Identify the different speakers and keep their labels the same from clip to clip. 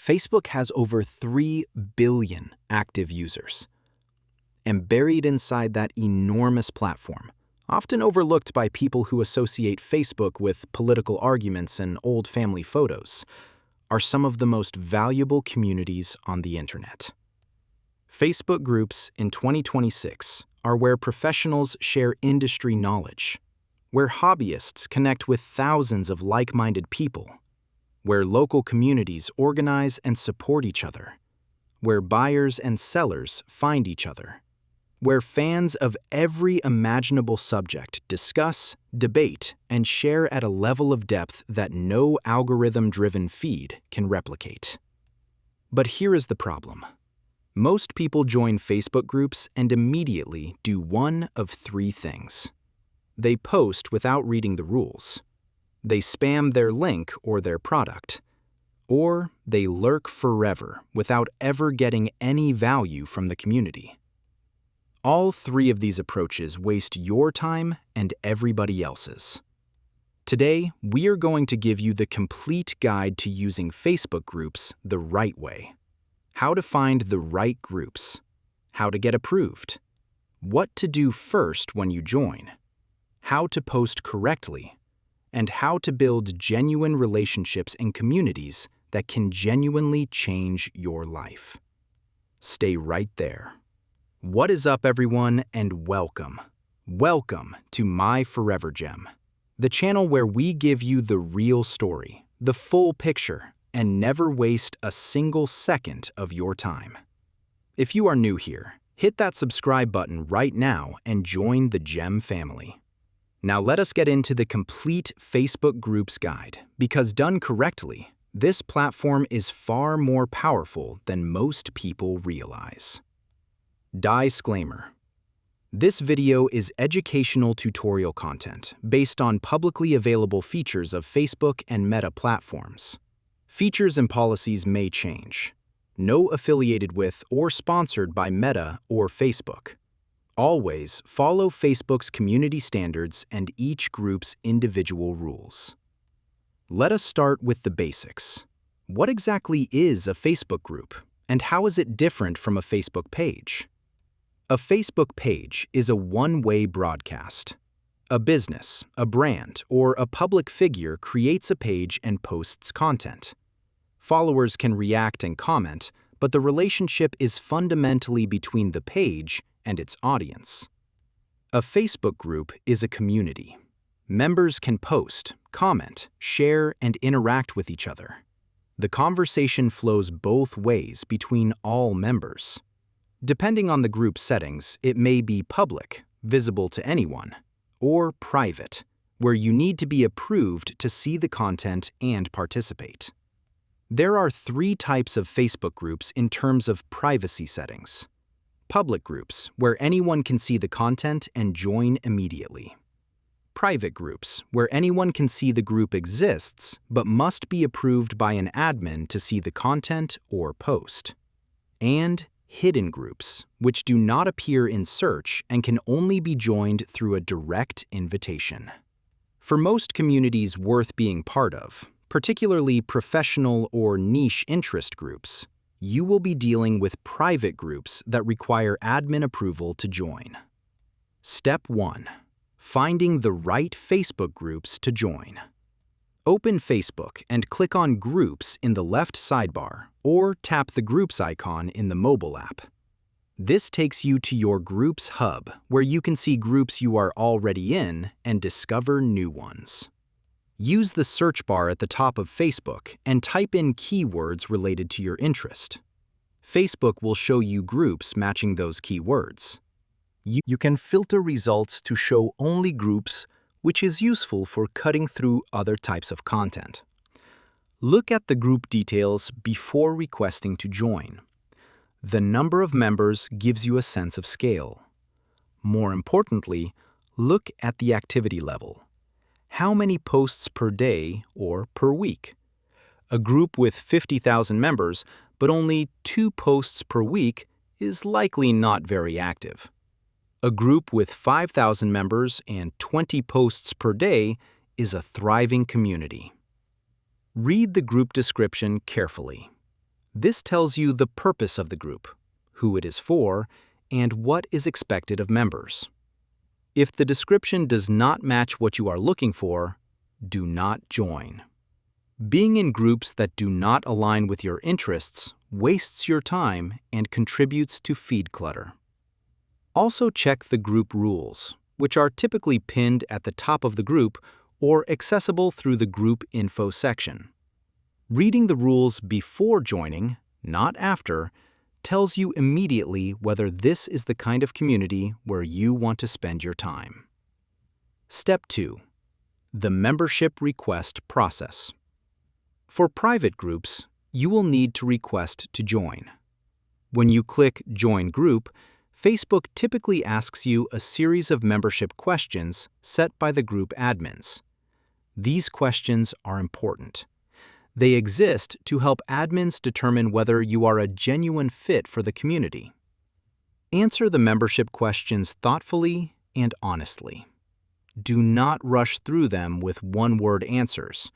Speaker 1: Facebook has over 3 billion active users. And buried inside that enormous platform, often overlooked by people who associate Facebook with political arguments and old family photos, are some of the most valuable communities on the internet. Facebook groups in 2026 are where professionals share industry knowledge, where hobbyists connect with thousands of like-minded people, where local communities organize and support each other, where buyers and sellers find each other, where fans of every imaginable subject discuss, debate, and share at a level of depth that no algorithm-driven feed can replicate. But here is the problem. Most people join Facebook groups and immediately do one of 3 things. They post without reading the rules. They spam their link or their product. Or they lurk forever without ever getting any value from the community. All 3 of these approaches waste your time and everybody else's. Today, we are going to give you the complete guide to using Facebook groups the right way. How to find the right groups, how to get approved, what to do first when you join, how to post correctly, and how to build genuine relationships and communities that can genuinely change your life. Stay right there. What is up, everyone, and welcome. Welcome to My Forever Gem, the channel where we give you the real story, the full picture, and never waste a single second of your time. If you are new here, hit that subscribe button right now and join the Gem family. Now let us get into the complete Facebook groups guide, because done correctly, this platform is far more powerful than most people realize. Disclaimer. This video is educational tutorial content based on publicly available features of Facebook and Meta platforms. Features and policies may change. No affiliated with or sponsored by Meta or Facebook. Always follow Facebook's community standards and each group's individual rules. Let us start with the basics. What exactly is a Facebook group, and how is it different from a Facebook page? A Facebook page is a one-way broadcast. A business, a brand, or a public figure creates a page and posts content. Followers can react and comment, but the relationship is fundamentally between the page and its audience. A Facebook group is a community. Members can post, comment, share, and interact with each other. The conversation flows both ways between all members. Depending on the group settings, it may be public, visible to anyone, or private, where you need to be approved to see the content and participate. There are 3 types of Facebook groups in terms of privacy settings. Public groups, where anyone can see the content and join immediately. Private groups, where anyone can see the group exists, but must be approved by an admin to see the content or post. And hidden groups, which do not appear in search and can only be joined through a direct invitation. For most communities worth being part of, particularly professional or niche interest groups, you will be dealing with private groups that require admin approval to join. Step 1. Finding the right Facebook groups to join. Open Facebook and click on Groups in the left sidebar, or tap the Groups icon in the mobile app. This takes you to your Groups hub, where you can see groups you are already in and discover new ones. Use the search bar at the top of Facebook and type in keywords related to your interest. Facebook will show you groups matching those keywords. You can filter results to show only groups, which is useful for cutting through other types of content. Look at the group details before requesting to join. The number of members gives you a sense of scale. More importantly, look at the activity level. How many posts per day or per week? A group with 50,000 members, but only 2 posts per week, is likely not very active. A group with 5,000 members and 20 posts per day is a thriving community. Read the group description carefully. This tells you the purpose of the group, who it is for, and what is expected of members. If the description does not match what you are looking for, do not join. Being in groups that do not align with your interests wastes your time and contributes to feed clutter. Also check the group rules, which are typically pinned at the top of the group or accessible through the group info section. Reading the rules before joining, not after, tells you immediately whether this is the kind of community where you want to spend your time. Step 2. The membership request process. For private groups, you will need to request to join. When you click Join Group, Facebook typically asks you a series of membership questions set by the group admins. These questions are important. They exist to help admins determine whether you are a genuine fit for the community. Answer the membership questions thoughtfully and honestly. Do not rush through them with one-word answers.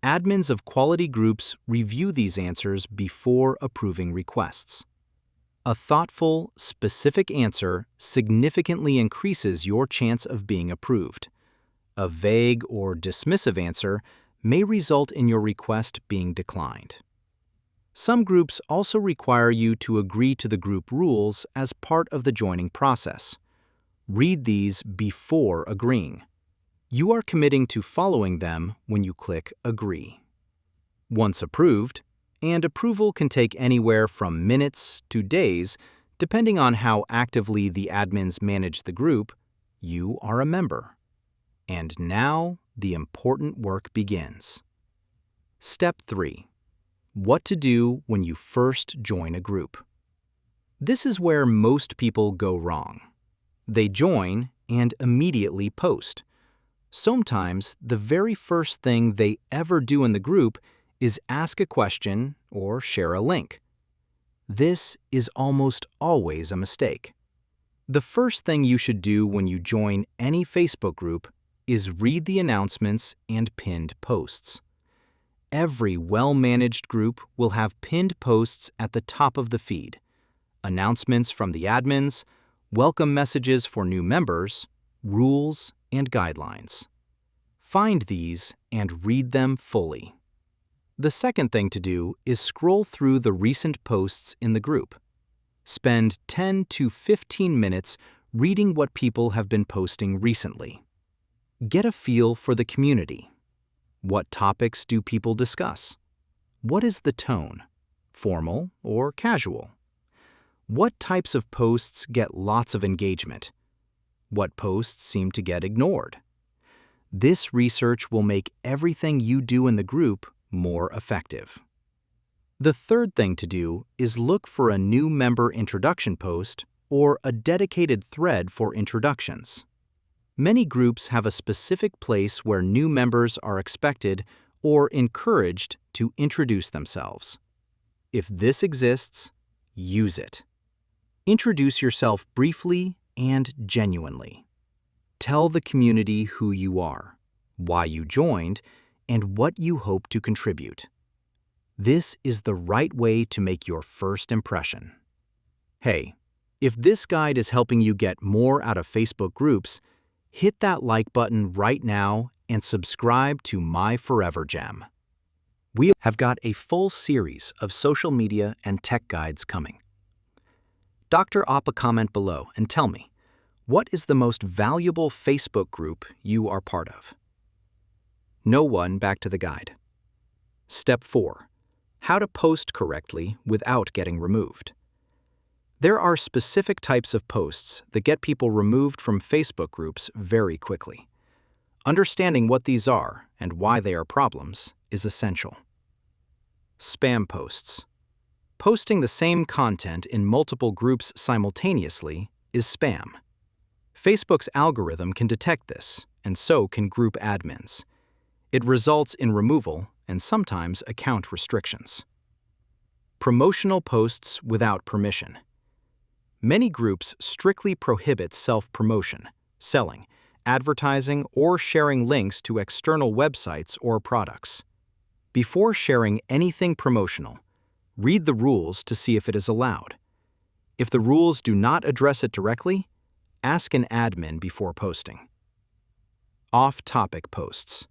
Speaker 1: Admins of quality groups review these answers before approving requests. A thoughtful, specific answer significantly increases your chance of being approved. A vague or dismissive answer may result in your request being declined. Some groups also require you to agree to the group rules as part of the joining process. Read these before agreeing. You are committing to following them when you click Agree. Once approved, and approval can take anywhere from minutes to days, depending on how actively the admins manage the group, you are a member. And now, the important work begins. Step 3. What to do when you first join a group. This is where most people go wrong. They join and immediately post. Sometimes, the very first thing they ever do in the group is ask a question or share a link. This is almost always a mistake. The first thing you should do when you join any Facebook group is read the announcements and pinned posts. Every well-managed group will have pinned posts at the top of the feed, announcements from the admins, welcome messages for new members, rules, and guidelines. Find these and read them fully. The second thing to do is scroll through the recent posts in the group. Spend 10 to 15 minutes reading what people have been posting recently. Get a feel for the community. What topics do people discuss? What is the tone? Formal or casual? What types of posts get lots of engagement? What posts seem to get ignored? This research will make everything you do in the group more effective. The third thing to do is look for a new member introduction post or a dedicated thread for introductions. Many groups have a specific place where new members are expected or encouraged to introduce themselves. If this exists, use it. Introduce yourself briefly and genuinely. Tell the community who you are, why you joined, and what you hope to contribute. This is the right way to make your first impression. Hey, if this guide is helping you get more out of Facebook groups, hit that like button right now and subscribe to My Forever Gem. We have got a full series of social media and tech guides coming. Drop a comment below and tell me, what is the most valuable Facebook group you are part of? Back to the guide. Step 4. How to post correctly without getting removed. There are specific types of posts that get people removed from Facebook groups very quickly. Understanding what these are and why they are problems is essential. Spam posts. Posting the same content in multiple groups simultaneously is spam. Facebook's algorithm can detect this, and so can group admins. It results in removal and sometimes account restrictions. Promotional posts without permission. Many groups strictly prohibit self-promotion, selling, advertising, or sharing links to external websites or products. Before sharing anything promotional, Read the rules to see if it is allowed. If the rules do not address it directly, ask an admin before posting. Off-topic posts.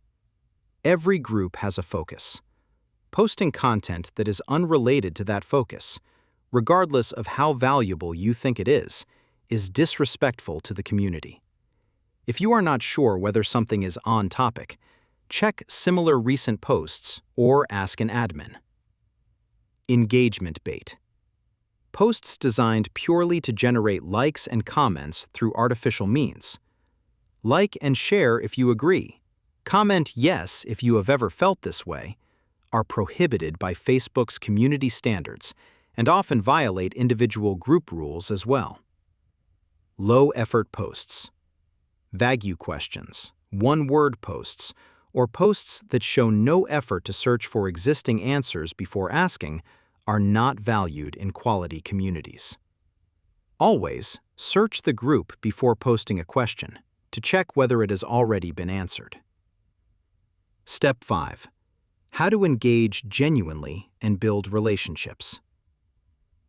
Speaker 1: Every group has a focus. Posting content that is unrelated to that focus, regardless of how valuable you think it is disrespectful to the community. If you are not sure whether something is on topic, check similar recent posts or ask an admin. Engagement bait. Posts designed purely to generate likes and comments through artificial means. Like and share if you agree. Comment yes if you have ever felt this way, are prohibited by Facebook's community standards and often violate individual group rules as well. Low-effort posts. Vague questions, one-word posts, or posts that show no effort to search for existing answers before asking are not valued in quality communities. Always search the group before posting a question to check whether it has already been answered. Step 5. How to engage genuinely and build relationships.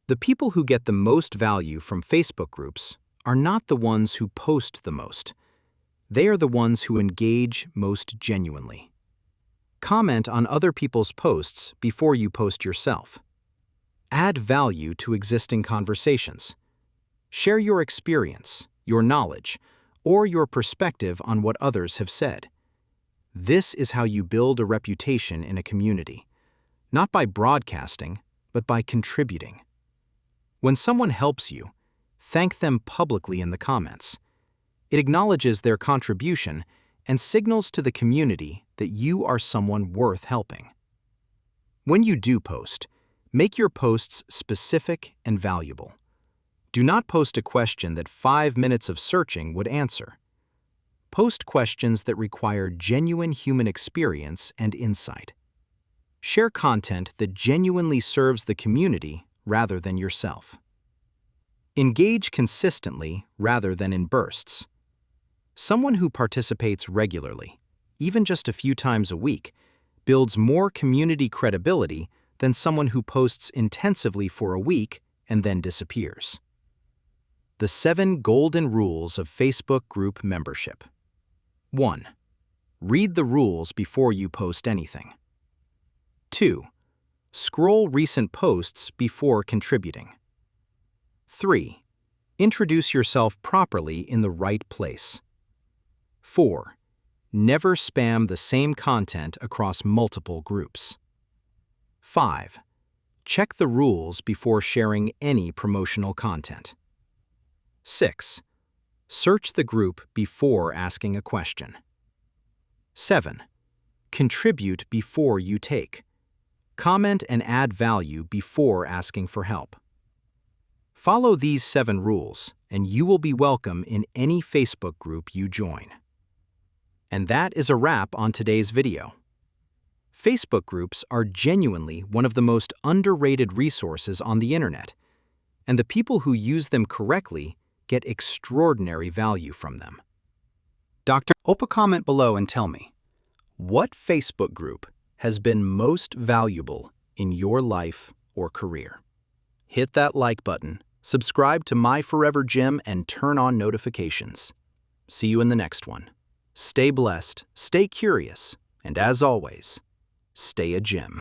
Speaker 1: The people who get the most value from Facebook groups are not the ones who post the most. They are the ones who engage most genuinely. Comment on other people's posts before you post yourself. Add value to existing conversations. Share your experience, your knowledge, or your perspective on what others have said. This is how you build a reputation in a community, not by broadcasting, but by contributing. When someone helps you, thank them publicly in the comments. It acknowledges their contribution and signals to the community that you are someone worth helping. When you do post, make your posts specific and valuable. Do not post a question that 5 minutes of searching would answer. Post questions that require genuine human experience and insight. Share content that genuinely serves the community rather than yourself. Engage consistently rather than in bursts. Someone who participates regularly, even just a few times a week, builds more community credibility than someone who posts intensively for a week and then disappears. The 7 golden rules of Facebook group membership. 1. Read the rules before you post anything. 2. Scroll recent posts before contributing. 3. Introduce yourself properly in the right place. 4. Never spam the same content across multiple groups. 5. Check the rules before sharing any promotional content. 6. Search the group before asking a question. 7. Contribute before you take. Comment and add value before asking for help. Follow these 7 rules, and you will be welcome in any Facebook group you join. And that is a wrap on today's video. Facebook groups are genuinely one of the most underrated resources on the internet, and the people who use them correctly get extraordinary value from them. Comment below and tell me, what Facebook group has been most valuable in your life or career? Hit that like button, subscribe to My Forever Gym, and turn on notifications. See you in the next one. Stay blessed, stay curious, and as always, stay a gym.